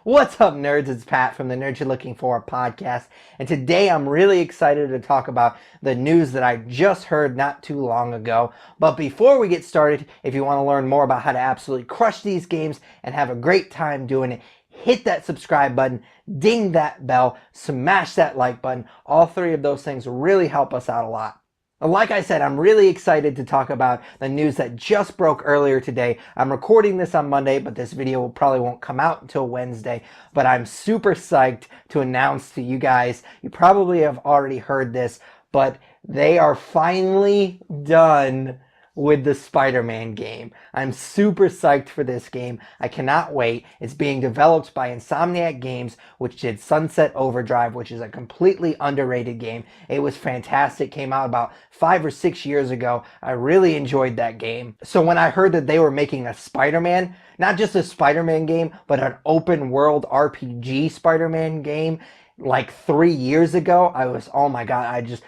What's up, nerds? It's Pat from the Nerds You're Looking For podcast, and today I'm really excited to talk about the news that I just heard not too long ago. But before we get started, if you want to learn more about how to absolutely crush these games and have a great time doing it, hit that subscribe button, ding that bell, smash that like button. All three of those things really help us out a lot. Like I said, I'm really excited to talk about the news that just broke earlier today. I'm recording this on Monday, but this video probably won't come out until Wednesday. But I'm super psyched to announce to you guys, you probably have already heard this, but they are finally done with the Spider-Man game. I'm super psyched for this game. I cannot wait. It's being developed by Insomniac Games, which did Sunset Overdrive, which is a completely underrated game. It was fantastic. Came out about 5 or 6 years ago. I really enjoyed that game. So when I heard that they were making a Spider-Man, not just a Spider-Man game, but an open world RPG Spider-Man game, like 3 years ago, I was, oh my God,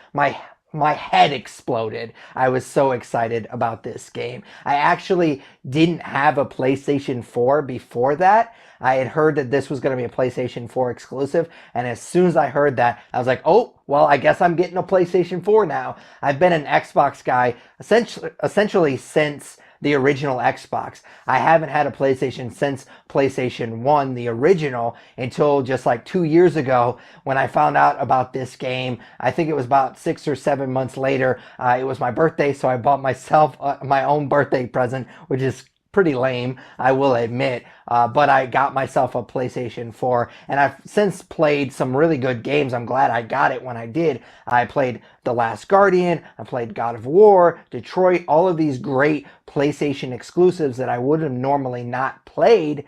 my head exploded. I was so excited about this game. I actually didn't have a PlayStation 4 before that. I had heard that this was going to be a PlayStation 4 exclusive, and as soon as I heard that, I was like, oh, well, I guess I'm getting a PlayStation 4 now. I've been an Xbox guy essentially since the original Xbox. I haven't had a PlayStation since PlayStation 1, the original, until just like 2 years ago when I found out about this game. I think it was about 6 or 7 months later. It was my birthday, so I bought myself my own birthday present, which is pretty lame, I will admit, but I got myself a PlayStation 4, and I've since played some really good games. I'm glad I got it when I did. I played The Last Guardian, I played God of War, Detroit, all of these great PlayStation exclusives that I would have normally not played.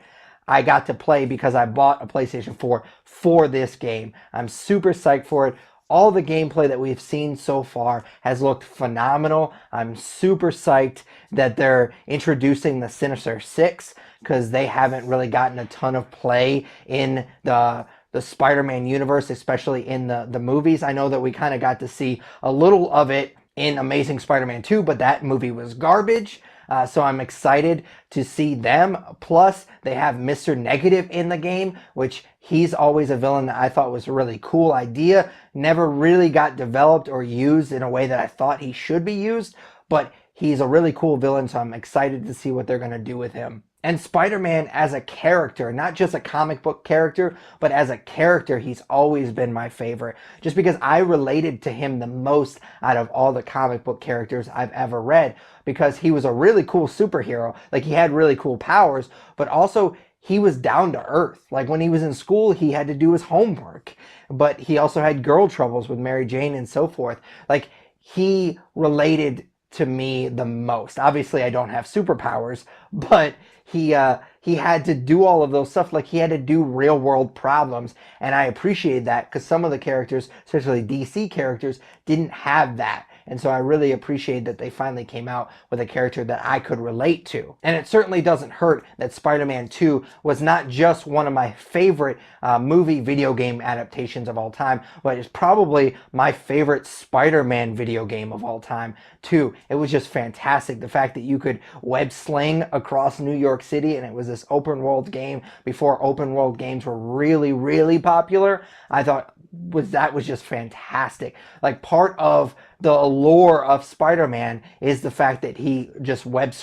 I got to play because I bought a PlayStation 4 for this game. I'm super psyched for it. All the gameplay that we've seen so far has looked phenomenal. I'm super psyched that they're introducing the Sinister Six because they haven't really gotten a ton of play in the Spider-Man universe, especially in the movies. I know that we kind of got to see a little of it in Amazing Spider-Man 2, but that movie was garbage. So I'm excited to see them. Plus, they have Mr. Negative in the game, which he's always a villain that I thought was a really cool idea. Never really got developed or used in a way that I thought he should be used, but he's a really cool villain, so I'm excited to see what they're going to do with him. And Spider-Man as a character, not just a comic book character, but as a character, he's always been my favorite. Just because I related to him the most out of all the comic book characters I've ever read. Because he was a really cool superhero. Like, he had really cool powers, but also he was down to earth. Like, when he was in school, he had to do his homework. But he also had girl troubles with Mary Jane and so forth. Like, he related to me the most. Obviously, I don't have superpowers, but he had to do all of those stuff. Like, he had to do real world problems, and I appreciated that because some of the characters, especially DC characters, didn't have that. And so I really appreciate that they finally came out with a character that I could relate to. And it certainly doesn't hurt that Spider-Man 2 was not just one of my favorite movie video game adaptations of all time, but it's probably my favorite Spider-Man video game of all time too. It was just fantastic. The fact that you could web sling across New York City, and it was this open world game before open world games were really, really popular, I thought that was just fantastic. Like, part of the allure of Spider-Man is the fact that he just web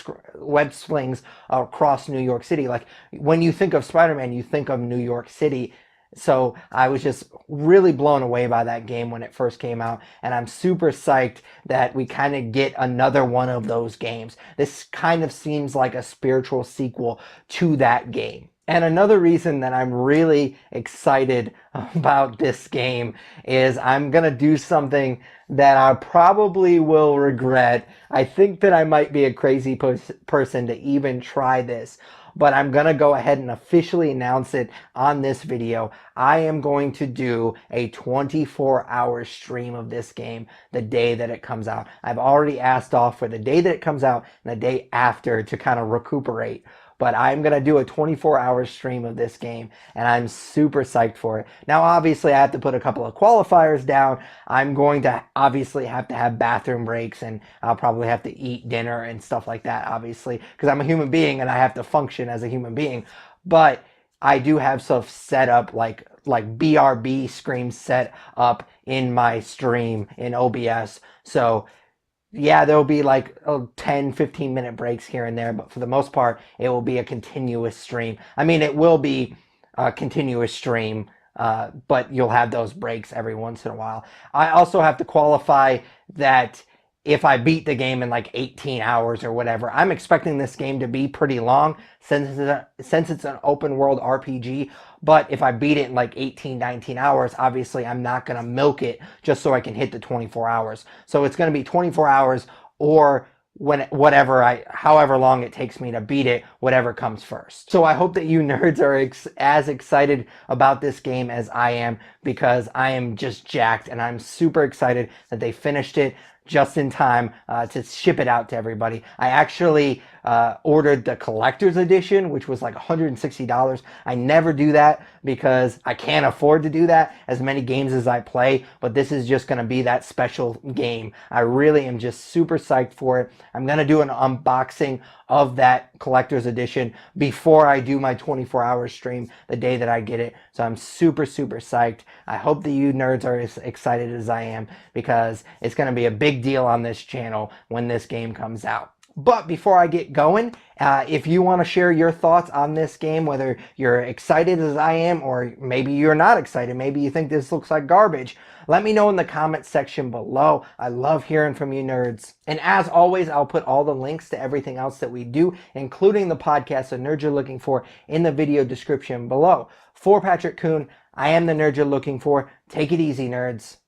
slings across New York City. Like, when you think of Spider-Man, you think of New York City. So I was just really blown away by that game when it first came out, and I'm super psyched that we kind of get another one of those games. This kind of seems like a spiritual sequel to that game. And another reason that I'm really excited about this game is I'm going to do something that I probably will regret. I think that I might be a crazy person to even try this, but I'm going to go ahead and officially announce it on this video. I am going to do a 24-hour stream of this game the day that it comes out. I've already asked off for the day that it comes out and the day after to kind of recuperate. But I'm going to do a 24-hour stream of this game, and I'm super psyched for it. Now, obviously, I have to put a couple of qualifiers down. I'm going to obviously have to have bathroom breaks, and I'll probably have to eat dinner and stuff like that, obviously, because I'm a human being and I have to function as a human being. But I do have stuff set up like BRB screams set up in my stream in OBS. So yeah, there'll be like 10, 15-minute breaks here and there, but for the most part, it will be a continuous stream. I mean, it will be a continuous stream, but you'll have those breaks every once in a while. I also have to qualify that if I beat the game in like 18 hours or whatever, I'm expecting this game to be pretty long since it's an open world RPG. But if I beat it in like 18, 19 hours, obviously I'm not going to milk it just so I can hit the 24 hours. So it's going to be 24 hours or however long it takes me to beat it, whatever comes first. So I hope that you nerds are as excited about this game as I am, because I am just jacked and I'm super excited that they finished it just in time to ship it out to everybody. I actually ordered the collector's edition, which was like $160. I never do that because I can't afford to do that as many games as I play, but this is just going to be that special game. I really am just super psyched for it. I'm going to do an unboxing of that collector's edition before I do my 24-hour stream the day that I get it. So I'm super, super psyched. I hope that you nerds are as excited as I am, because it's going to be a big deal on this channel when this game comes out. But before I get going, if you want to share your thoughts on this game, whether you're excited as I am, or maybe you're not excited, maybe you think this looks like garbage, let me know in the comments section below. I love hearing from you nerds. And as always, I'll put all the links to everything else that we do, including the podcast The Nerd You're Looking For, in the video description below. For Patrick Kuhn, I am the nerd you're looking for. Take it easy, nerds.